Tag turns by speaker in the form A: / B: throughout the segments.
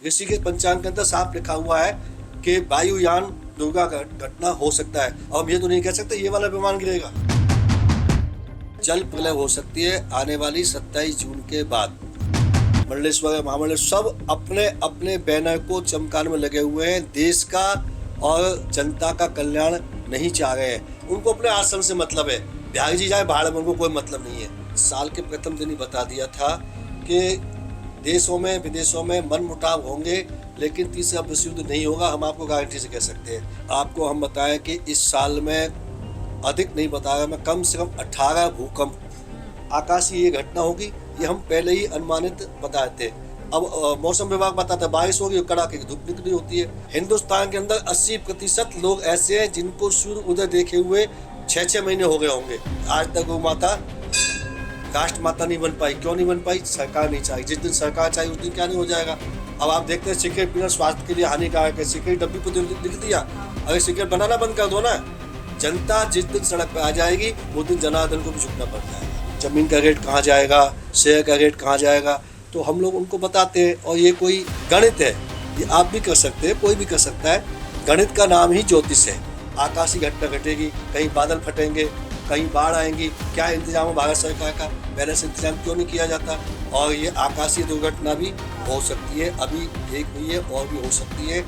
A: ऋषि के पंचांग के अंदर साफ लिखा हुआ है कि वायुयान दुर्गा घटना हो सकता है। और हम ये तो नहीं कह सकते ये वाला विमान गिरेगा। जल प्रलय हो सकती है आने वाली 27 जून के बाद। मंडलेश्वर महामंडलेश्वर सब अपने अपने बैनर को चमकाने में लगे हुए हैं। देश का और जनता का कल्याण नहीं चाह रहे हैं। उनको अपने आसन से मतलब है, बिहारी जी जाए बाहर में, उनको कोई मतलब नहीं है। साल के प्रथम दिन ही बता दिया था कि देशों में विदेशों में मन मुटाव होंगे, लेकिन तीसरा विश्व युद्ध नहीं होगा। हम आपको गारंटी से कह सकते हैं। आपको हम बताएं कि इस साल में अधिक नहीं बता रहा मैं, कम से कम 18 भूकंप आकाशीय ये घटना होगी। ये हम पहले ही अनुमानित बताए थे। अब मौसम विभाग बताता है बारिश होगी, कड़ाके की धूप निकली होती है। हिंदुस्तान के अंदर 80% लोग ऐसे हैं जिनको सूर्य उदय देखे हुए 6-6 महीने हो गए होंगे। आज तक वो माता राष्ट्र माता नहीं बन पाई। क्यों नहीं बन पाई? सरकार नहीं चाहिए। जिस दिन सरकार चाहिए उस दिन क्या नहीं हो जाएगा। अब आप देखते हैं सिगरेट पीना स्वास्थ्य के लिए हानिकारक है, सिगरेट डब्बी पर लिख दिया। अगर सिगरेट बनाना बंद कर दो ना, जनता जिस दिन सड़क पर आ जाएगी उस दिन जनार्दन को भी झुकना पड़ जाएगा। जमीन का रेट कहाँ जाएगा, शेयर का रेट कहाँ जाएगा, तो हम लोग उनको बताते हैं। और ये कोई गणित है, ये आप भी कर सकते हैं, कोई भी कर सकता है। गणित का नाम ही ज्योतिष है। आकाशीय घटना घटेगी, कहीं बादल फटेंगे, कहीं बाढ़ आएंगी। क्या इंतजाम है भारत सरकार का? पहले से इंतजाम क्यों नहीं किया जाता? और ये आकाशीय दुर्घटना भी हो सकती है। अभी एक हुई है और भी हो सकती है।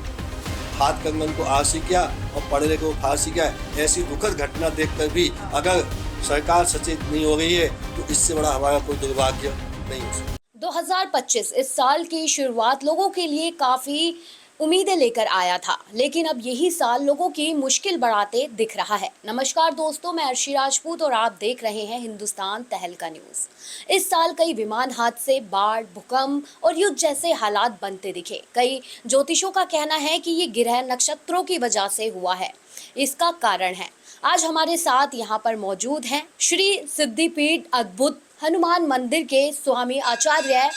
A: हाथ कंगन को आरसी क्या और पढ़े लिखे को फांसी क्या है। ऐसी दुखद घटना देखकर भी अगर सरकार सचेत नहीं हो रही है तो इससे बड़ा हमारा कोई दुर्भाग्य नहीं हो सकता।
B: 2025 इस साल की शुरुआत लोगों के लिए काफी उम्मीदें लेकर आया था, लेकिन अब यही साल लोगों की मुश्किल बढ़ाते दिख रहा है। नमस्कार दोस्तों, मैं अर्शी राजपूत और आप देख रहे हैं हिंदुस्तान तहलका न्यूज। इस साल कई विमान हादसे, बाढ़, भूकंप और युद्ध जैसे हालात बनते दिखे। कई ज्योतिषों का कहना है कि ये ग्रह नक्षत्रों की वजह से हुआ है। इसका कारण है आज हमारे साथ यहाँ पर मौजूद हैं श्री सिद्धिपीठ अद्भुत हनुमान मंदिर के स्वामी आचार्य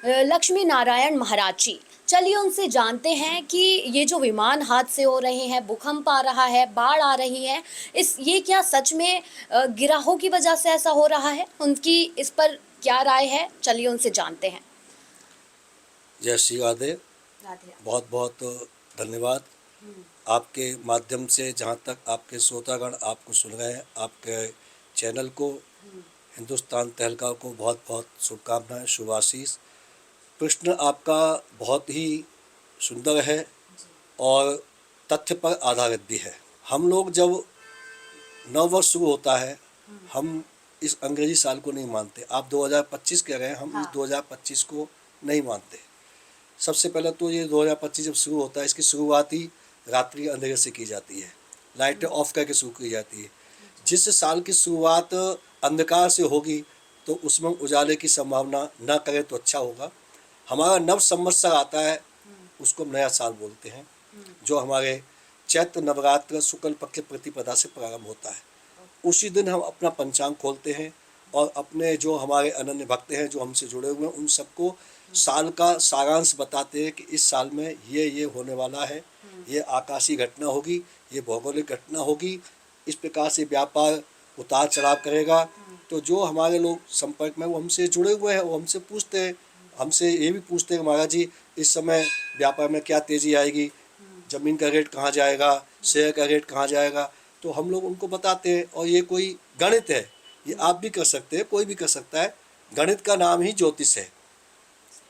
B: लक्ष्मी नारायण महाराज जी। चलिए उनसे जानते हैं कि ये जो विमान हादसे हो रहे हैं, भूकंप आ रहा है, बाढ़ आ रही है, ये क्या सच में गिराहों की वजह से ऐसा हो रहा है? उनकी इस पर क्या राय है? चलिए उनसे जानते हैं।
A: जय श्री राधे। बहुत बहुत धन्यवाद। आपके माध्यम से जहाँ तक आपके श्रोतागण आपको सुन रहे हैं, आपके चैनल को, हिंदुस्तान तहलका को बहुत बहुत शुभकामनाएं, शुभाशीष। प्रश्न आपका बहुत ही सुंदर है और तथ्य पर आधारित भी है। हम लोग जब नव वर्ष शुरू होता है, हम इस अंग्रेजी साल को नहीं मानते। आप 2025 कह रहे हैं, हम इस 2025 को नहीं मानते। सबसे पहले तो ये 2025 जब शुरू होता है, इसकी शुरुआत ही रात्रि अंधेरे से की जाती है, लाइटें ऑफ करके शुरू की जाती है। जिस साल की शुरुआत अंधकार से होगी तो उसमें उजाले की संभावना न करें तो अच्छा होगा। हमारा नव संवत्सर आता है, उसको हम नया साल बोलते हैं, जो हमारे चैत्र नवरात्र शुक्ल पक्ष प्रतिपदा से प्रारंभ होता है। उसी दिन हम अपना पंचांग खोलते हैं और अपने जो हमारे अनन्य भक्त हैं, जो हमसे जुड़े हुए हैं, उन सबको साल का सारांश बताते हैं कि इस साल में ये होने वाला है, ये आकाशीय घटना होगी, ये भौगोलिक घटना होगी, इस प्रकार से व्यापार उतार चढ़ाव करेगा। तो जो हमारे लोग संपर्क में वो हमसे जुड़े हुए हैं, वो हमसे पूछते हैं, हमसे ये भी पूछते हैं महाराज जी इस समय व्यापार में क्या तेज़ी आएगी, ज़मीन का रेट कहाँ जाएगा, शेयर का रेट कहाँ जाएगा। तो हम लोग उनको बताते हैं। और ये कोई गणित है, ये आप भी कर सकते हैं, कोई भी कर सकता है। गणित का नाम ही ज्योतिष है।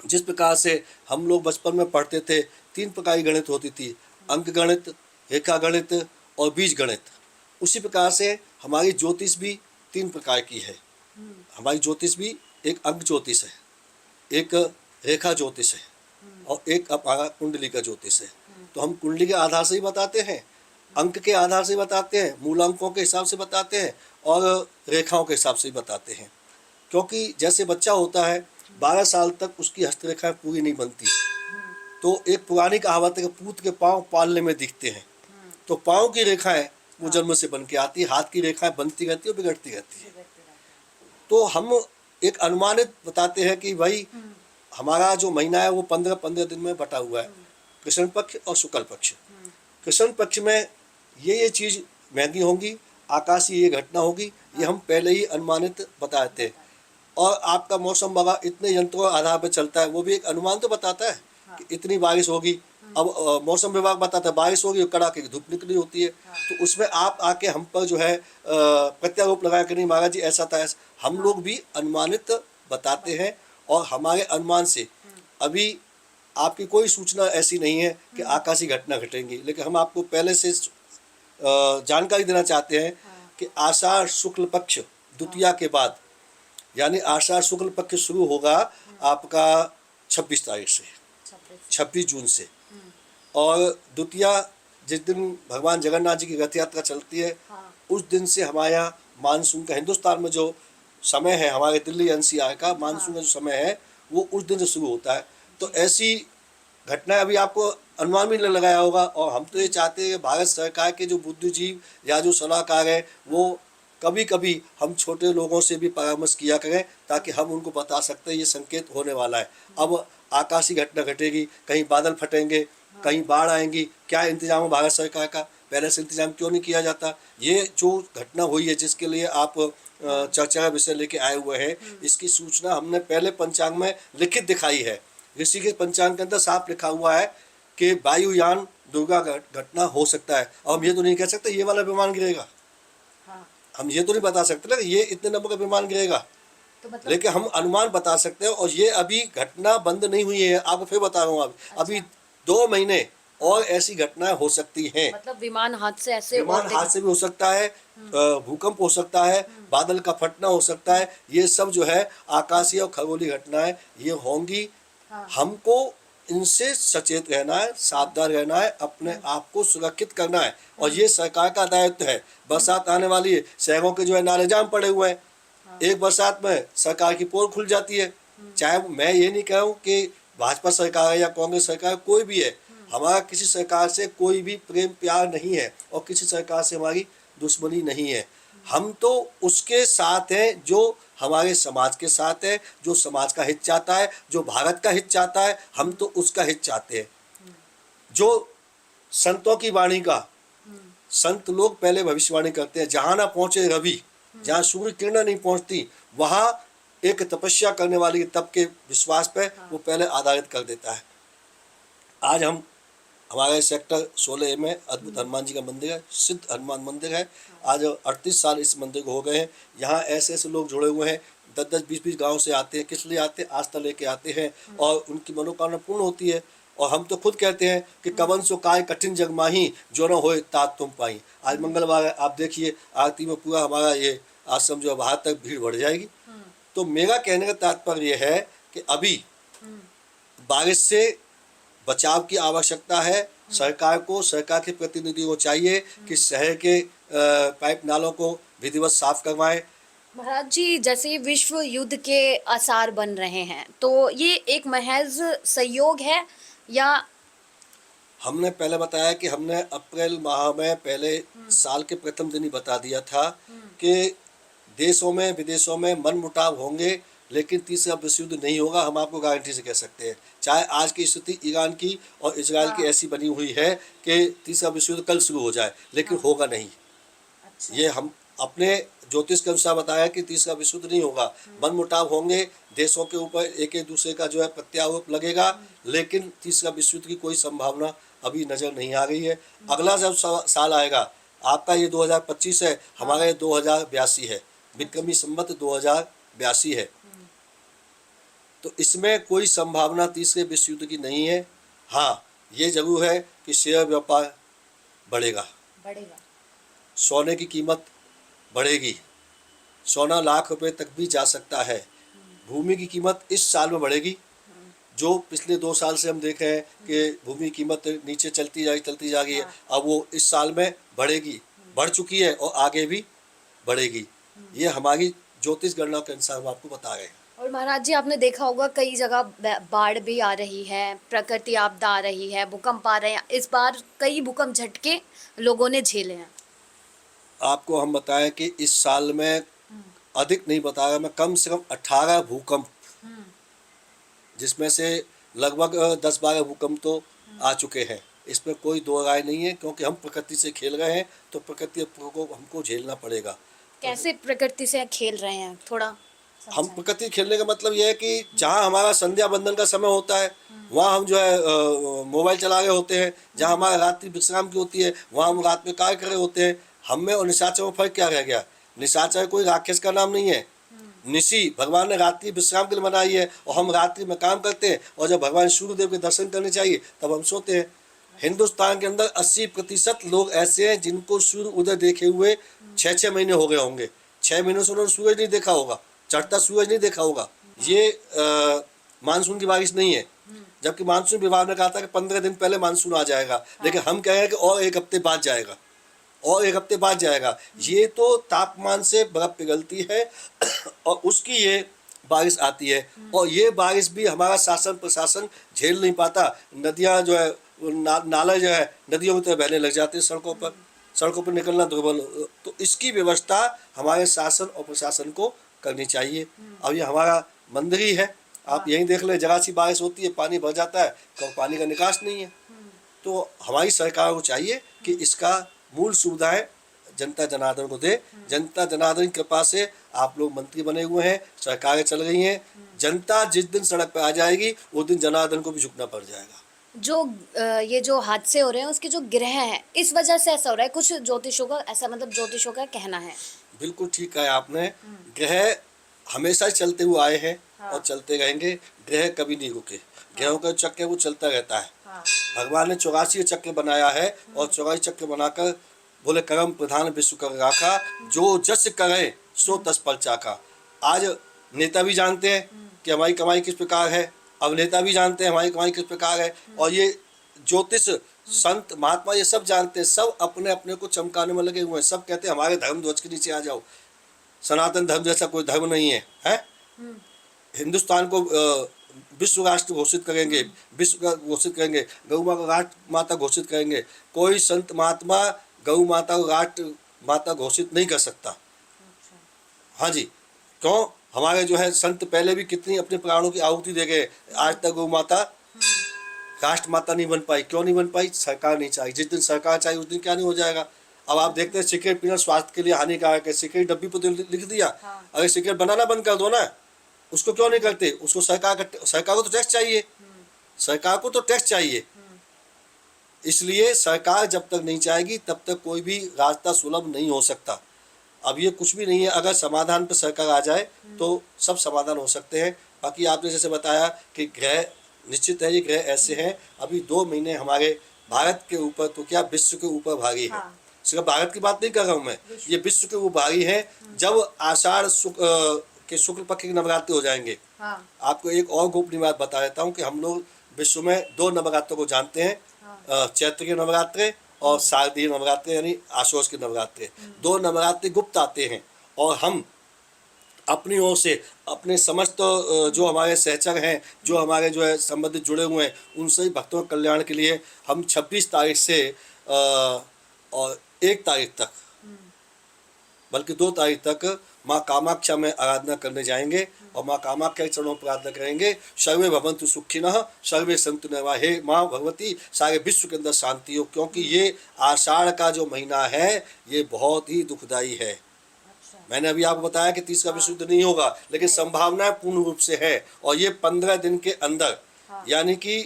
A: जिस प्रकार से हम लोग बचपन में पढ़ते थे, 3 प्रकार की गणित होती थी, अंक गणित, रेखा गणित और बीज गणित। उसी प्रकार से हमारी ज्योतिष भी 3 प्रकार की है। हमारी ज्योतिष भी एक अंक ज्योतिष है, एक रेखा ज्योतिष है और एक हमारा कुंडली का ज्योतिष है। तो हम कुंडली के आधार से ही बताते हैं, अंक के आधार से बताते हैं, मूलांकों के हिसाब से बताते हैं और रेखाओं के हिसाब से ही बताते हैं। क्योंकि जैसे बच्चा होता है 12 साल तक उसकी हस्तरेखाएं पूरी नहीं बनती। तो एक पुरानी कहावत है कि पूत के पाँव पालने में दिखते हैं। तो पाँव की रेखाएं वो जन्म से बन के आती है, हाथ की रेखाएं बनती रहती है और बिगड़ती रहती है। तो हम एक अनुमानित बताते हैं कि भाई हमारा जो महीना है वो 15-15 दिन में बटा हुआ है, कृष्ण पक्ष और शुक्ल पक्ष। कृष्ण पक्ष में ये चीज़ महंगी होंगी, आकाशीय ये घटना होगी, ये हम पहले ही अनुमानित बताते हैं। और आपका मौसम विभाग इतने यंत्रों आधार पर चलता है, वो भी एक अनुमान तो बताता है। कि इतनी बारिश होगी। अब मौसम विभाग बताता है बारिश होगी, कड़ाके की धूप निकली होती है। तो उसमें आप आके हम पर जो है प्रत्यारोप लगाया कि नहीं महाराज जी ऐसा था ऐसा। हम लोग भी अनुमानित बताते हैं और हमारे अनुमान से अभी आपकी कोई सूचना ऐसी नहीं है कि आकाशीय घटना घटेंगी, लेकिन हम आपको पहले से जानकारी देना चाहते हैं कि आषाढ़ शुक्ल पक्ष द्वितीया के बाद, यानी आषाढ़ शुक्ल पक्ष शुरू होगा आपका 26 तारीख से, 26 जून से। और द्वितीया जिस दिन भगवान जगन्नाथ जी की रथ यात्रा चलती है, उस दिन से हमारे यहाँ मानसून का, हिंदुस्तान में जो समय है हमारे दिल्ली एनसीआर का मानसून का जो समय है वो उस दिन से शुरू होता है। तो ऐसी घटनाएं अभी आपको अनुमान भी नहीं लगाया होगा। और हम तो ये चाहते हैं कि भारत सरकार के जो बुद्धिजीव या जो सलाहकार हैं वो कभी कभी हम छोटे लोगों से भी परामर्श किया करें, ताकि हम उनको बता सकते हैं ये संकेत होने वाला है। अब आकाशीय घटना घटेगी, कहीं बादल फटेंगे, कहीं बाढ़ आएंगी, क्या इंतजाम है भारत सरकार का, पहले से इंतजाम क्यों नहीं किया जाता। ये जो घटना हुई है जिसके लिए आप चर्चा का विषय लेके आए हुए हैं, इसकी सूचना हमने पहले पंचांग में लिखित दिखाई है। ऋषिकेश पंचांग के अंदर साफ लिखा हुआ है कि वायुयान दुर्गा घटना हो सकता है। और हम ये तो नहीं कह सकते ये वाला विमान गिरेगा, हम ये तो नहीं बता सकते ना कि ये इतने नंबर का विमान गिरेगा, तो मतलब लेकिन हम अनुमान बता सकते हैं। और ये अभी घटना बंद नहीं हुई है, आपको फिर बता रहा हूँ। अभी 2 महीने और ऐसी घटनाएं हो सकती हैं।
B: मतलब विमान हाथ से ऐसे,
A: विमान हाथ से भी हो सकता है, भूकंप हो सकता है, बादल का फटना हो सकता है। ये सब जो है आकाशीय और खगोलीय घटनाएं ये होंगी। हमको इनसे सचेत रहना है, सावधान रहना है, अपने आप को सुरक्षित करना है। और ये सरकार का दायित्व है। बरसात आने वाली है, शहरों के जो है नाले जाम पड़े हुए हैं। एक बरसात में सरकार की पोल खुल जाती है। चाहे मैं ये नहीं कह रहा हूँ कि भाजपा सरकार है या कांग्रेस सरकार, कोई भी है, हमारा किसी सरकार से कोई भी प्रेम प्यार नहीं है और किसी सरकार से हमारी दुश्मनी नहीं है। हम तो उसके साथ हैं जो हमारे समाज के साथ है, जो समाज का हित चाहता है, जो भारत का हित चाहता है, हम तो उसका हित चाहते हैं। जो संतों की वाणी का, संत लोग पहले भविष्यवाणी करते हैं, जहां ना पहुंचे रवि, जहां सूर्य किरण नहीं पहुंचती वहां एक तपस्या करने वाली तप के विश्वास पे वो पहले आधारित कर देता है। आज हम हमारे सेक्टर 16 में अद्भुत हनुमान जी का मंदिर है, सिद्ध हनुमान मंदिर है। आज 38 साल इस मंदिर को हो गए हैं। यहाँ ऐसे ऐसे लोग जुड़े हुए हैं, 10-10, 20-20 गाँव से आते हैं। किस लिए आते हैं? आस्था लेके आते हैं और उनकी मनोकामना पूर्ण होती है। और हम तो खुद कहते हैं कि कवन सो काय कठिन जग माही, जो न होए तात तुम पाई। आज मंगलवार है, आप देखिए आरती में पूरा हमारा ये आश्रम जो है बाहर तक भीड़ बढ़ जाएगी। तो मेरा कहने का तात्पर्य यह है कि अभी बारिश से बचाव की आवश्यकता है। सरकार को, सरकार के प्रतिनिधियों को चाहिए कि शहर के पाइप नालों को विधिवत साफ करवाएं।
B: महाराज जी, जैसे विश्व युद्ध के आसार बन रहे हैं, तो ये एक महज संयोग है या?
A: हमने पहले बताया कि हमने अप्रैल माह में पहले साल के प्रथम दिन ही बता दिया था कि देशों में विदेशों में मनमुटाव होंगे, लेकिन तीसरा विश्व युद्ध नहीं होगा। हम आपको गारंटी से कह सकते हैं। चाहे आज की स्थिति ईरान की और इजराइल की ऐसी बनी हुई है कि तीसरा विश्व युद्ध कल शुरू हो जाए, लेकिन होगा नहीं। अच्छा। ये हम अपने ज्योतिष के अनुसार बताया कि तीसरा विश्व युद्ध नहीं होगा। मनमुटाव होंगे, देशों के ऊपर एक एक दूसरे का जो है प्रत्यारोप लगेगा, लेकिन तीसरा विश्व युद्ध की कोई संभावना अभी नजर नहीं आ रही है। अगला जब साल आएगा, आपका ये 2025 है, हमारा ये 2082 है, विक्रमी संवत 2082 है। तो इसमें कोई संभावना तीसरे विश्व युद्ध की नहीं है। हाँ, ये जरूर है कि शेयर व्यापार बढ़ेगा, सोने की कीमत बढ़ेगी, सोना लाख रुपए तक भी जा सकता है। भूमि की कीमत इस साल में बढ़ेगी। जो पिछले 2 साल से हम देख रहे हैं कि भूमि की कीमत नीचे चलती जा रही है, अब वो इस साल में बढ़ेगी, बढ़ चुकी है और आगे भी बढ़ेगी। ये हमारी ज्योतिष गणना के अनुसार हम आपको बता रहे हैं।
B: और महाराज जी, आपने देखा होगा कई जगह बाढ़ भी आ रही है, प्रकृति आपदा आ रही है, भूकंप आ रहे हैं। इस बार कई भूकंप झटके लोगों ने झेले हैं।
A: आपको हम बताएं कि इस साल में अधिक नहीं बताया मैं, कम से कम 18 भूकंप, जिसमें से लगभग 10-12 भूकंप तो आ चुके हैं। इसमें कोई दो राय नहीं है, क्योंकि हम प्रकृति से खेल रहे हैं तो प्रकृति को हमको झेलना पड़ेगा।
B: कैसे प्रकृति से खेल रहे हैं, थोड़ा
A: हम प्रकृति खेलने का मतलब यह है कि जहाँ हमारा संध्या बंदन का समय होता है वहाँ हम जो है मोबाइल चला रहे होते हैं, जहाँ हमारा रात्रि विश्राम की होती है वहाँ हम रात में कार्य कर रहे होते हैं। हम में और निशाचर में फर्क क्या रह गया? निशाचर कोई राक्षस का नाम नहीं है। निशी भगवान ने रात्रि विश्राम के लिए बनाई है और हम रात्रि में काम करते हैं, और जब भगवान सूर्यदेव के दर्शन करने चाहिए तब हम सोते हैं। हिंदुस्तान के अंदर 80% लोग ऐसे हैं जिनको सूर्य उदय देखे हुए 6-6 महीने हो गए होंगे। 6 महीनों से उन्होंने सूरज नहीं देखा होगा, चढ़ता सूरज नहीं देखा होगा। ये मानसून की बारिश नहीं है, जबकि मानसून विभाग ने कहा था कि 15 दिन पहले मानसून आ जाएगा, लेकिन हम कह रहे हैं कि और एक हफ्ते बाद जाएगा, और एक हफ्ते बाद जाएगा। ये तो तापमान से बर्फ पिघलती है और उसकी ये बारिश आती है, और ये बारिश भी हमारा शासन प्रशासन झेल नहीं पाता। नदियाँ जो है नाला जो है नदियों की तरह बहने लग जाते हैं सड़कों पर निकलना दुर्बल। तो इसकी व्यवस्था हमारे शासन और प्रशासन को करनी चाहिए। अब ये हमारा मंदिर ही है, आप यहीं देख लें, जगह सी बारिश होती है पानी भर जाता है, तो पानी का निकास नहीं है। तो हमारी सरकार को चाहिए कि इसका मूल सुविधाएं जनता जनार्दन को दे। जनता जनार्दन की कृपा से आप लोग मंत्री बने हुए हैं, सरकारें चल रही हैं। जनता जिस दिन सड़क पर आ जाएगी उस दिन जनार्दन को भी झुकना पड़ जाएगा।
B: ये जो हादसे हो रहे हैं उसके जो ग्रह हैं इस वजह से ऐसा हो रहा है, कुछ ज्योतिषों का ऐसा मतलब ज्योतिषों का कहना है।
A: बिल्कुल ठीक कहा आपने। ग्रह हमेशा चलते हुए आए हैं और चलते रहेंगे। ग्रह कभी नहीं रुके, ग्रहों का चक्र वो चलता रहता है। भगवान ने 84 चक्र बनाया है और 84 चक्र बनाकर बोले कर्म प्रधान विश्व कर राखा, जो जस करे सो तस पर चाखा। आज नेता भी जानते हैं कि हमारी कमाई किस प्रकार है, अब नेता भी जानते हैं हमारी कमाई किस प्रकार है, और ये ज्योतिष संत महात्मा ये सब जानते हैं। सब अपने अपने को चमकाने में लगे हुए हैं। सब कहते हैं हमारे धर्म ध्वज के नीचे आ जाओ, सनातन धर्म जैसा कोई धर्म नहीं है, हिंदुस्तान को विश्व राष्ट्र घोषित करेंगे, विश्व का घोषित करेंगे, गौ माता को राष्ट्र माता घोषित करेंगे। कोई संत महात्मा गौ माता को राष्ट्र माता घोषित नहीं कर सकता। हाँ जी, क्यों? हमारे जो है संत पहले भी कितनी अपने प्राणों की आहुति दे गए, आज तक गौ माता राष्ट्र माता नहीं बन पाई। क्यों नहीं बन पाई? सरकार नहीं चाहिए। जिस दिन सरकार चाहिए उस दिन क्या नहीं हो जाएगा। अब आप देखते हैं सिगरेट पीना स्वास्थ्य के लिए हानिकारक है, सिगरेट डब्बी पर लिख दिया। अगर सिगरेट बनाना बंद कर दो ना, उसको क्यों नहीं करते? उसको सरकार को तो टैक्स चाहिए, सरकार को तो टैक्स चाहिए। इसलिए सरकार जब तक नहीं चाहेगी तब तक कोई भी रास्ता सुलभ नहीं हो सकता। अब ये कुछ भी नहीं है, अगर समाधान पर सरकार आ जाए तो सब समाधान हो सकते हैं। बाकी आपने जैसे बताया कि ग्रह निश्चित है, ये ग्रह ऐसे हैं। अभी 2 महीने हमारे भारत के ऊपर तो क्या विश्व के ऊपर भारी है। सिर्फ भारत की बात नहीं कर रहा हूँ मैं, ये विश्व के ऊपर भारी है। जब आषाढ़ के शुक्ल पक्ष के नवरात्रि हो जाएंगे, आपको एक और गोपनीय बात बता देता हूँ कि हम लोग विश्व में 2 नवरात्रों को जानते हैं, चैत्र के नवरात्रे और शारदीय नवरात्रे यानी आशोज के नवरात्रे। 2 नवरात्रि गुप्त आते हैं, और हम अपनी ओर से अपने समस्त जो हमारे सहचर हैं, जो हमारे जो है संबंधित जुड़े हुए हैं, उन सभी भक्तों के कल्याण के लिए हम 26 तारीख से और 1 तारीख तक, बल्कि 2 तारीख तक माँ कामाख्या में आराधना करने जाएंगे और माँ कामाख्या के चरणों पर प्रार्थना करेंगे। सर्वे भवन्तु सुखिनः सर्वे सन्तु निरामयाः। हे माँ भगवती, सारे विश्व के अंदर शांति हो, क्योंकि ये आषाढ़ का जो महीना है ये बहुत ही दुखदाई है। मैंने अभी आपको बताया कि 30 का विश्व युद्ध नहीं होगा, लेकिन संभावना पूर्ण रूप से है। और ये 15 दिन के अंदर यानी कि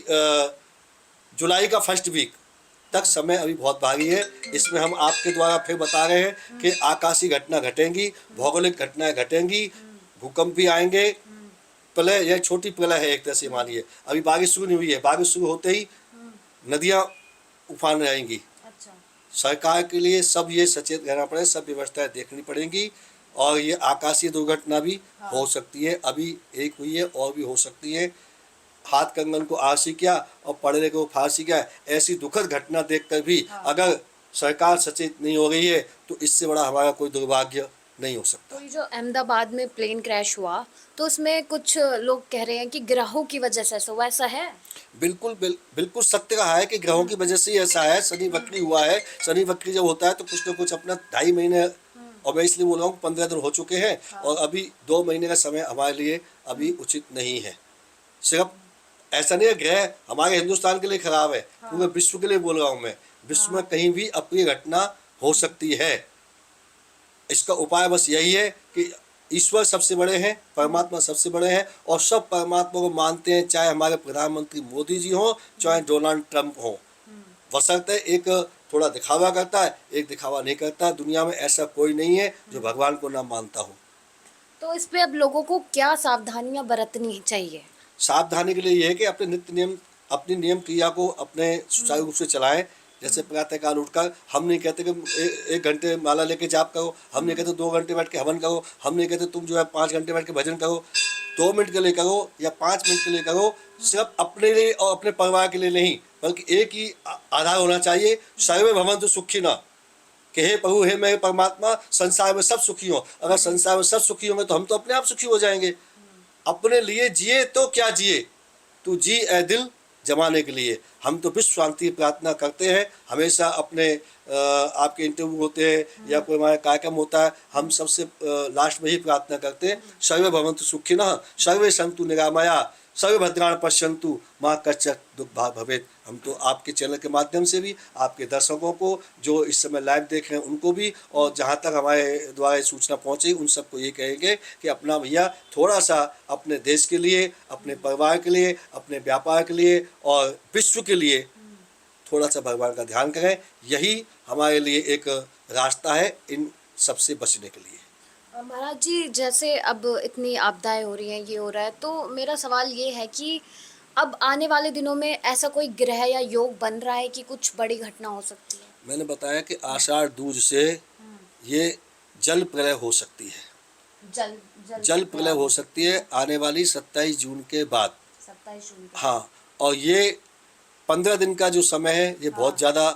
A: जुलाई का फर्स्ट वीक तक समय अभी बहुत भारी है। इसमें हम आपके द्वारा फिर बता रहे हैं कि आकाशीय घटना घटेंगी, भौगोलिक घटनाएं घटेंगी, भूकंप भी आएंगे, प्रलय, यह छोटी प्रलय है एक तरह से मानिए। अभी बारिश शुरू नहीं हुई है, बारिश शुरू होते ही नदियाँ उफान में आएंगी। सरकार के लिए सब ये सचेत रहना पड़ेगा, सब व्यवस्थाएं देखनी पड़ेंगी। और ये आकाशीय दुर्घटना भी हो सकती है, अभी एक हुई है और भी हो सकती है। हाथ कंगन को आरसी किया और पढ़ने को फांसी किया, ऐसी दुखद घटना देखकर भी अगर सरकार सचेत नहीं हो रही है तो इससे बड़ा हमारा कोई दुर्भाग्य नहीं हो सकता।
B: तो ये जो अहमदाबाद में प्लेन क्रैश हुआ तो उसमें कुछ लोग कह रहे हैं कि ग्रहों की वजह से ऐसा हुआ, ऐसा है?
A: बिल्कुल सत्य कहा है कि ग्रहों की वजह से ऐसा है। शनि वक्री हुआ है। शनि वक्री जब होता है तो कुछ न कुछ अपना 2.5 महीने, और मैं इसलिए बोल रहा हूँ 15 दिन हो चुके हैं, और अभी 2 महीने का समय हमारे लिए अभी उचित नहीं है। सिर्फ ऐसा नहीं है ग्रह हमारे हिंदुस्तान के लिए खराब है, पूरे विश्व के लिए बोल रहा हूँ मैं। विश्व में कहीं भी अप्रिय घटना हो सकती है। इसका उपाय बस यही है कि ईश्वर सबसे बड़े हैं, परमात्मा सबसे बड़े हैं और सब परमात्मा को मानते हैं, चाहे हमारे प्रधानमंत्री मोदी जी हों, चाहे डोनाल्ड ट्रंप हों। बशर्ते एक थोड़ा दिखावा करता है, एक दिखावा नहीं करता। दुनिया में ऐसा कोई नहीं है जो भगवान को ना मानता हो।
B: तो इस पे अब लोगों को क्या सावधानियां बरतनी चाहिए?
A: सावधानी के लिए ये है कि अपने नित्य नियम, अपनी नियम क्रिया को अपने सुचारू रूप से चलाएं। जैसे प्रातःकाल उठकर हम नहीं कहते कि एक घंटे माला लेके जाप करो, हम नहीं कहते 2 घंटे बैठ के हवन करो, हम नहीं कहते तुम जो है 5 घंटे बैठ के भजन करो। 2 मिनट के लिए करो या 5 मिनट के लिए करो, सिर्फ अपने लिए और अपने परिवार के लिए नहीं, बल्कि एक ही आधार होना चाहिए, सर्वे भवन्तु सुखिनः, कि हे प्रभु, हे मेरे परमात्मा, संसार में सब सुखी हो। अगर संसार में सब सुखी होंगे तो हम तो अपने आप सुखी हो जाएंगे। अपने लिए जिए तो क्या जिए, तू जी ए दिल जमाने के लिए। हम तो विश्व शांति की प्रार्थना करते हैं हमेशा। अपने आपके इंटरव्यू होते हैं या कोई हमारा कार्यक्रम होता है, हम सबसे लास्ट में ही प्रार्थना करते हैं, सर्वे भवन्तु सुखिनः, सर्वे सन्तु निरामया, सर्वे भद्राणि पश्यन्तु मा कश्चित् दुःखभाग् भवेत्। हम तो आपके चैनल के माध्यम से भी आपके दर्शकों को जो इस समय लाइव देख रहे हैं उनको भी, और जहां तक हमारे द्वारा ये सूचना पहुंची उन सबको ये कहेंगे कि अपना भैया थोड़ा सा अपने देश के लिए, अपने परिवार के लिए, अपने व्यापार के लिए और विश्व के लिए थोड़ा सा भगवान का ध्यान करें। यही हमारे लिए एक रास्ता है इन सबसे बचने के लिए।
B: महाराज जी, जैसे अब इतनी आपदाएं हो रही हैं, ये हो रहा है, तो मेरा सवाल ये है कि अब आने वाले दिनों में ऐसा कोई ग्रह या योग बन रहा है कि कुछ बड़ी घटना हो सकती है?
A: मैंने बताया कि आषाढ़ दूज से ये जल प्रलय हो सकती है। जल प्रलय हो सकती है आने वाली 27 जून के बाद।
B: 27 जून के
A: हाँ, और ये 15 दिन का जो समय है ये बहुत ज़्यादा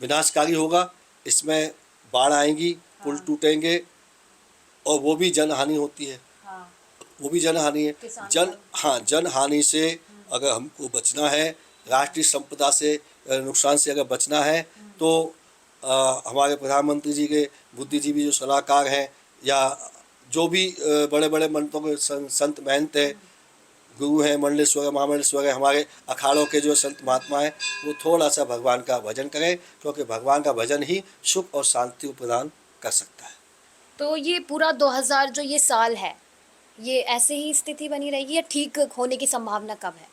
A: विनाशकारी होगा। इसमें बाढ़ आएंगी, पुल टूटेंगे और वो भी जनहानि होती है। वो भी जनहानि है। जनहानि से अगर हमको बचना है, राष्ट्रीय संपदा से नुकसान से अगर बचना है तो हमारे प्रधानमंत्री जी के बुद्धिजीवी जो सलाहकार हैं या जो भी बड़े बड़े मंत्रों के संत महंत हैं, गुरु हैं, मंडलेश्वर, महामंडलेश्वर, हमारे अखाड़ों के जो संत महात्मा हैं, वो थोड़ा सा भगवान का भजन करें, क्योंकि भगवान का भजन ही सुख और शांति को प्रदान कर सकता है।
B: तो ये पूरा 2000 जो ये साल है, ये ऐसे ही स्थिति बनी रहेगी या ठीक होने की संभावना कब है?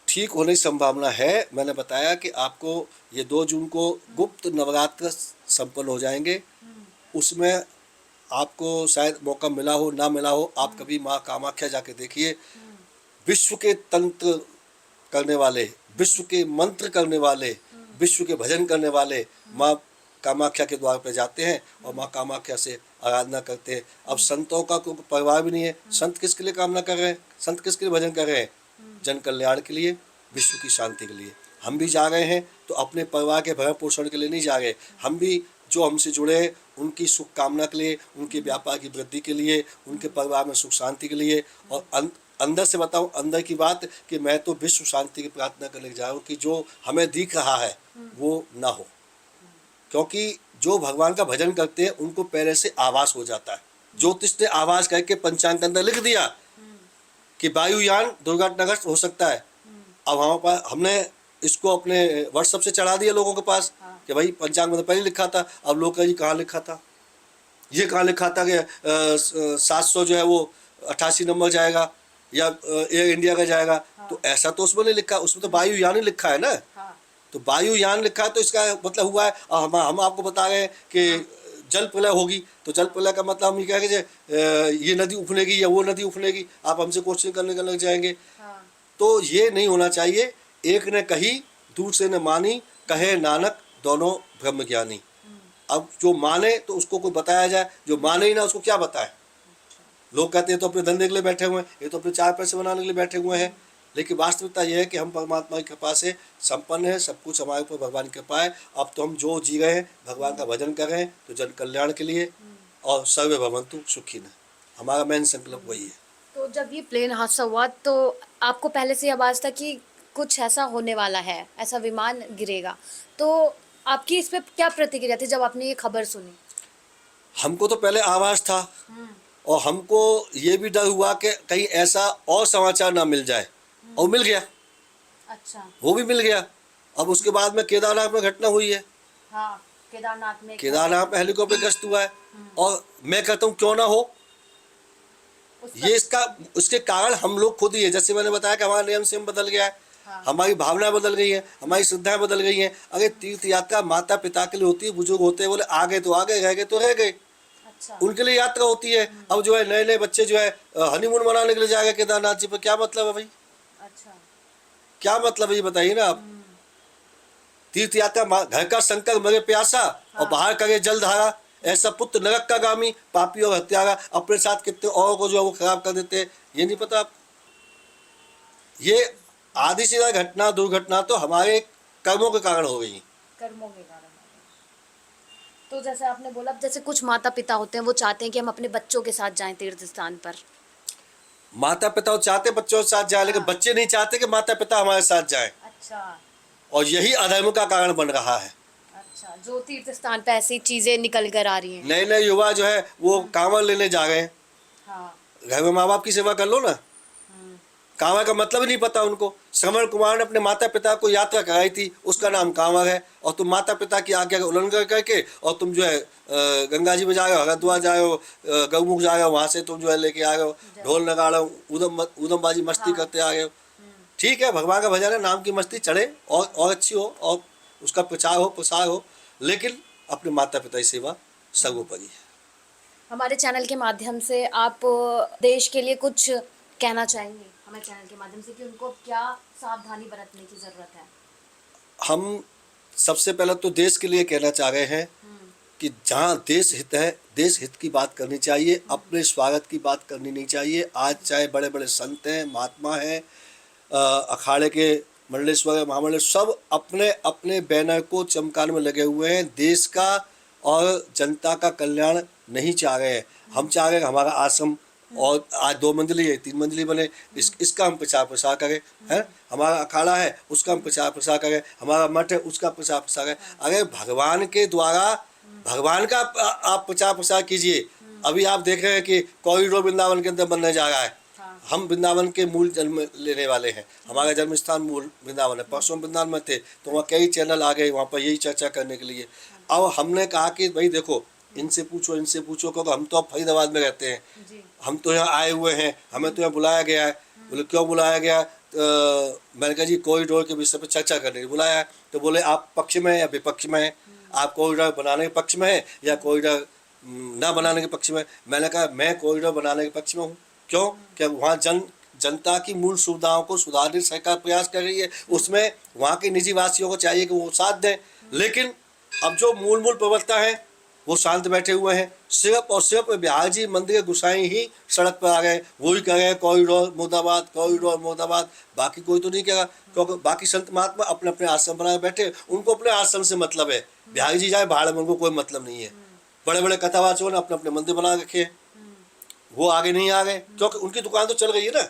A: ठीक होने की संभावना है। मैंने बताया कि आपको ये 2 जून को गुप्त नवरात्र संपन्न हो जाएंगे। उसमें आपको शायद मौका मिला हो ना मिला हो, आप कभी माँ कामाख्या जाके देखिए। विश्व के तंत्र करने वाले, विश्व के मंत्र करने वाले, विश्व के भजन करने वाले माँ कामाख्या के द्वार पे जाते हैं और माँ कामाख्या से आराधना करते हैं। अब संतों का कोई परिवार भी नहीं है, संत किसके लिए कामना कर रहे हैं, संत किसके लिए भजन कर रहे हैं? जन कल्याण के लिए, विश्व की शांति के लिए। हम भी जा रहे हैं तो अपने परिवार के भरण पोषण के लिए नहीं जा रहे, हम भी जो हमसे जुड़े हैं उनकी सुख कामना के लिए, उनके व्यापार की वृद्धि के लिए, उनके परिवार में सुख शांति के लिए। और अंदर से बताऊं, अंदर की बात कि मैं तो विश्व शांति की प्रार्थना करने जा रहा हूँ कि जो हमें दिख रहा है वो ना हो, क्योंकि जो भगवान का भजन करते हैं उनको पहले से आभास हो जाता है। ज्योतिष ने आभास करके पंचांग के अंदर लिख दिया कि वायुयान दुर्घटनाग्रस्त हो सकता है। अब हमारे पास, हमने इसको अपने व्हाट्सएप से चढ़ा दिया लोगों के पास कि भाई पंचांग में तो पहले लिखा था। अब लोग कहें कहाँ लिखा था, ये कहाँ लिखा था कि 700 जो है वो 88 नंबर जाएगा या एयर इंडिया का जाएगा। तो ऐसा तो उसमें नहीं लिखा, उसमें तो वायुयान ही लिखा है ना। तो वायुयान लिखा है तो इसका मतलब हुआ है, हम आपको बता रहे हैं कि जल प्रलय होगी। तो जल प्रलय का मतलब हम ये कह रहे हैं ये नदी उफनेगी या वो नदी उफनेगी, आप हमसे क्वेश्चन करने लग जाएंगे। तो ये नहीं होना चाहिए। एक ने कही दूसरे ने मानी, कहे नानक दोनों ब्रह्म ज्ञानी। अब जो माने तो उसको कोई बताया जाए, जो माने ही ना उसको क्या बताए। लोग कहते हैं तो अपने धंधे के लिए बैठे हुए हैं, ये तो अपने 4 पैसे बनाने के लिए बैठे हुए हैं। लेकिन वास्तविकता यह है कि हम परमात्मा की कृपा से संपन्न है, सब कुछ हमारे ऊपर भगवान की कृपा है। अब तो हम जो जी रहे हैं, भगवान का भजन कर रहे हैं तो जन कल्याण के लिए, और सर्वे भवन्तु सुखिनः, हमारा मेन संकल्प वही है।
B: तो जब ये प्लेन हादसा हुआ तो आपको पहले से आवाज़ था कि कुछ ऐसा होने वाला है, ऐसा विमान गिरेगा, तो आपकी इस पे क्या प्रतिक्रिया थी जब आपने ये खबर सुनी?
A: हमको तो पहले आभास था और हमको ये भी डर हुआ कि कहीं ऐसा और समाचार ना मिल जाए, और मिल गया।
B: अच्छा,
A: वो भी मिल गया। अब उसके बाद में केदारनाथ में घटना हुई है।
B: हाँ, केदारनाथ में
A: हेलीकॉप्टर गश्त हुआ है। और मैं कहता हूँ क्यों ना हो, ये उसके कारण हम लोग खुद ही है। जैसे मैंने बताया कि हमारा नियम सेम बदल गया है, हमारी भावना बदल गई है, हमारी श्रद्धाएं बदल गई हैं। अगर तीर्थ यात्रा माता पिता के लिए होती है, बुजुर्ग होते हैं, बोले आ गए तो आ गए, रह गए तो रह गए,
B: अच्छा।
A: उनके लिए यात्रा होती है। अब जो है नए नए बच्चे जो है हनीमून मनाने के लिए जाएगा केदारनाथ जी पर, क्या मतलब है भाई?
B: अच्छा।
A: क्या मतलब है ये बताइए ना आप। तीर्थ यात्रा घर का शंकर मरे प्यासा और बाहर करे जलधारा, ऐसा पुत्र नरक का गामी, पापी और हत्यारा, अपने साथ कितने और को जो है वो खराब कर देते हैं, ये नहीं पता आपको? ये आधी से ज्यादा घटना दुर्घटना तो हमारे कर्मों के कारण हो गई।
B: कर्मों के कारण। तो जैसे आपने बोला, जैसे कुछ माता पिता होते हैं वो चाहते हैं कि हम अपने बच्चों के साथ जाएं तीर्थ स्थान पर।
A: माता पिता चाहते बच्चों के साथ जाए, लेकिन बच्चे नहीं चाहते कि माता पिता हमारे साथ जाएं।
B: अच्छा।
A: और यही अधर्म का कारण बन रहा है।
B: अच्छा, जो तीर्थ स्थान पे ऐसी चीजें निकल कर आ रही हैं।
A: नए नए युवा जो है वो कांवड़ लेने जा रहे हैं।
B: हाँ।
A: घर में माँ बाप की सेवा कर लो ना। कांवड़ का मतलब ही नहीं पता उनको। श्रवण कुमार ने अपने माता पिता को यात्रा कराई थी, उसका नाम कांवड़ है। और तुम माता पिता की आज्ञा का उल्लंघन करके और तुम जो है गंगा जी में जा रहे हो, हरिद्वार जा रहे हो, गौमुख जा रहे हो, वहां से तुम जो है लेके आ रहे हो ढोल नगाड़ा, ऊधमबाजी मस्ती करते आ रहे हो। ठीक है, भगवान का भजन है, नाम की मस्ती चढ़े और अच्छी हो और उसका प्रचार हो प्रसार हो, लेकिन अपने माता पिता की सेवा सर्वोपरि है।
B: हमारे चैनल के माध्यम से आप देश के लिए कुछ कहना चाहेंगे हमारे चैनल के माध्यम से कि उनको क्या सावधानी बरतने की जरूरत है?
A: हम सबसे पहले तो देश के लिए कहना चाह रहे हैं कि जहाँ देश हित है, देश हित की बात करनी चाहिए, अपने स्वागत की बात करनी नहीं चाहिए। आज चाहे बड़े बड़े संत हैं, महात्मा हैं, अखाड़े के मंडलेश्वर महामंडलेश्वर, सब अपने अपने बैनर को चमकाने में लगे हुए हैं। देश का और जनता का कल्याण नहीं चाह रहे हैं। हम चाह रहे हैं हमारा आश्रम और आज 2 मंजिली है, 3 मंजिली बने, इसका हम प्रचार प्रसार करें, है। हमारा अखाड़ा है, उसका हम प्रचार प्रसार करें। हमारा मठ है, उसका प्रचार प्रसार करें। अगर भगवान के द्वारा भगवान का आप प्रचार प्रसार कीजिए। अभी आप देख रहे हैं कि कॉरिडोर वृंदावन के अंदर बनने जा रहा है। हम वृंदावन के मूल जन्म लेने वाले हैं, हमारा जन्म स्थान मूल वृंदावन है। परसों वृंदावन में थे तो वहाँ कई चैनल आ गए वहाँ पर यही चर्चा करने के लिए। अब हमने कहा कि भाई देखो, इनसे पूछो क्योंकि हम तो अब फरीदाबाद में रहते हैं, हम तो यहाँ आए हुए हैं, हमें तो यहाँ बुलाया गया है। बोले क्यों बुलाया गया? मैंने कहा जी कॉरिडोर के विषय पर चर्चा करने के लिए बुलाया है। तो बोले आप पक्ष में हैं या विपक्ष में हैं? आप कॉरिडोर बनाने के पक्ष में हैं या कॉरिडोर ना बनाने के पक्ष में? मैंने कहा मैं कॉरिडोर बनाने के पक्ष में हूँ। क्यों? क्या वहाँ जनता की मूल सुविधाओं को सुधारने सरकार प्रयास कर रही है, उसमें वहाँ के निजी वासियों को चाहिए कि वो साथ दें। लेकिन अब जो मूल प्रवक्ता हैं वो शांत बैठे हुए हैं। सिर्फ और सिर्फ बिहार जी मंदिर के गुसाई ही सड़क पर आ गए, वही कह रहे हैं कॉरिडोर मुर्दाबाद, कॉरिडोर मुर्दाबाद। बाकी कोई तो नहीं कहेगा, क्योंकि बाकी संत महात्मा अपने अपने आश्रम बनाए बैठे, उनको अपने आश्रम से मतलब है। बिहार जी जाए भाड़ में, उनको कोई मतलब नहीं है। बड़े बड़े कथावाचकों ने अपने अपने मंदिर बना रखे हैं, वो आगे नहीं आ गए क्योंकि उनकी दुकान तो चल गई है ना।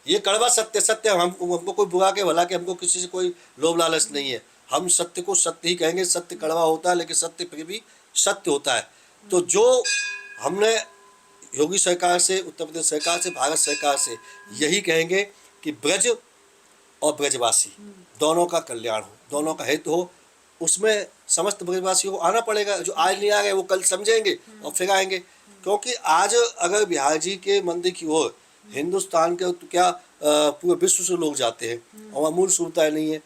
A: ये कड़वा सत्य हमको कोई बुरा के भला के हमको किसी से कोई लोभ लालच नहीं है। हम सत्य को सत्य ही कहेंगे। सत्य कड़वा होता है लेकिन सत्य फिर भी सत्य होता है। तो जो हमने योगी सरकार से, उत्तर प्रदेश सरकार से, भारत सरकार से यही कहेंगे कि ब्रज और ब्रजवासी दोनों का कल्याण हो, दोनों का हित हो। उसमें समस्त ब्रजवासियों को आना पड़ेगा। जो आज नहीं आ गए वो कल समझेंगे और फिर आएंगे। क्योंकि आज अगर बिहार जी के मंदिर की ओर हिंदुस्तान के तो क्या पूरे विश्व से लोग जाते हैं और वहाँ मूल सुविधाएं नहीं है,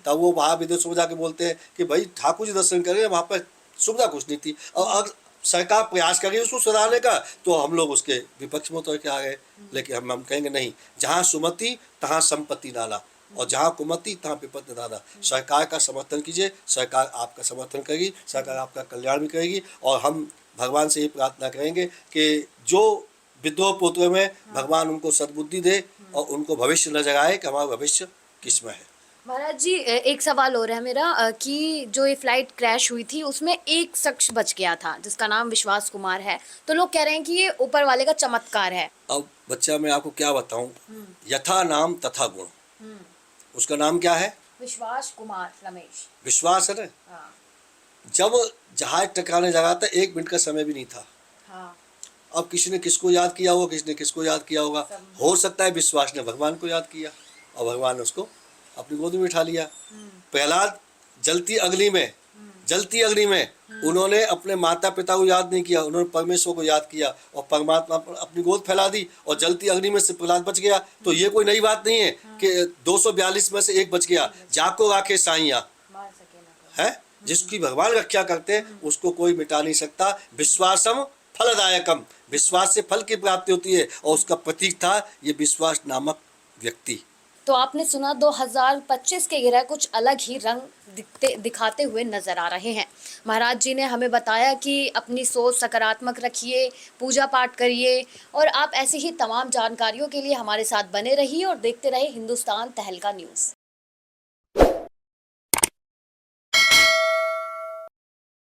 A: तब वो वहाँ विदेशों में जाके बोलते हैं कि भाई ठाकुर जी दर्शन करें, वहाँ पर सुविधा कुछ नहीं थी। और अगर सरकार प्रयास कर रही है उसको सुधारने का तो हम लोग उसके विपक्ष में उतर के आ गए। लेकिन हम कहेंगे नहीं, जहाँ सुमति तहाँ संपत्ति नाना और जहाँ कुमति तहाँ विपत्ति नाना। सरकार का समर्थन कीजिए, सरकार आपका समर्थन करेगी, सरकार आपका कल्याण भी करेगी। और हम भगवान से ये प्रार्थना करेंगे कि जो विद्रोह पुत्र में भगवान उनको सद्बुद्धि दे और उनको भविष्य नजर आए कि हमारा भविष्य किसमें है।
B: महाराज जी, एक सवाल हो रहा है मेरा कि जो ये फ्लाइट क्रैश हुई थी उसमें एक शख्स बच गया था जिसका नाम विश्वास कुमार है, तो लोग कह रहे हैं कि ये ऊपर वाले का चमत्कार है।
A: अब बच्चा मैं आपको क्या बताऊं, यथा नाम तथा गुण। उसका नाम क्या है?
B: विश्वास कुमार रमेश।
A: विश्वास है ना।
B: हाँ।
A: जब जहाज टकराने लगा था 1 मिनट का समय भी नहीं था।
B: हाँ।
A: अब किसी ने किसको याद किया होगा, किसी ने किसको याद किया होगा। हो सकता है विश्वास ने भगवान को याद किया और भगवान ने उसको अपनी गोद में बिठा लिया। प्रहलाद जलती अग्नि में जलती अग्नि में उन्होंने अपने माता पिता को याद नहीं किया, उन्होंने परमेश्वर को याद किया और परमात्मा पर अपनी गोद फैला दी और जलती अग्नि में से प्रहलाद बच गया। तो ये कोई नई बात नहीं है कि 242 में से एक बच गया। जाको राखे साइया है, जिसकी भगवान रक्षा करते हैं उसको कोई मिटा नहीं सकता। विश्वासम फलदायकम, विश्वास से फल की प्राप्ति होती है और उसका प्रतीक था ये विश्वास नामक व्यक्ति।
B: तो आपने सुना 2025 के ग्रह कुछ अलग ही रंग दिखाते हुए नजर आ रहे हैं। महाराज जी ने हमें बताया कि अपनी सोच सकारात्मक रखिए, पूजा पाठ करिए और आप ऐसी ही तमाम जानकारियों के लिए हमारे साथ बने रहिए और देखते रहे हिंदुस्तान तहलका न्यूज़।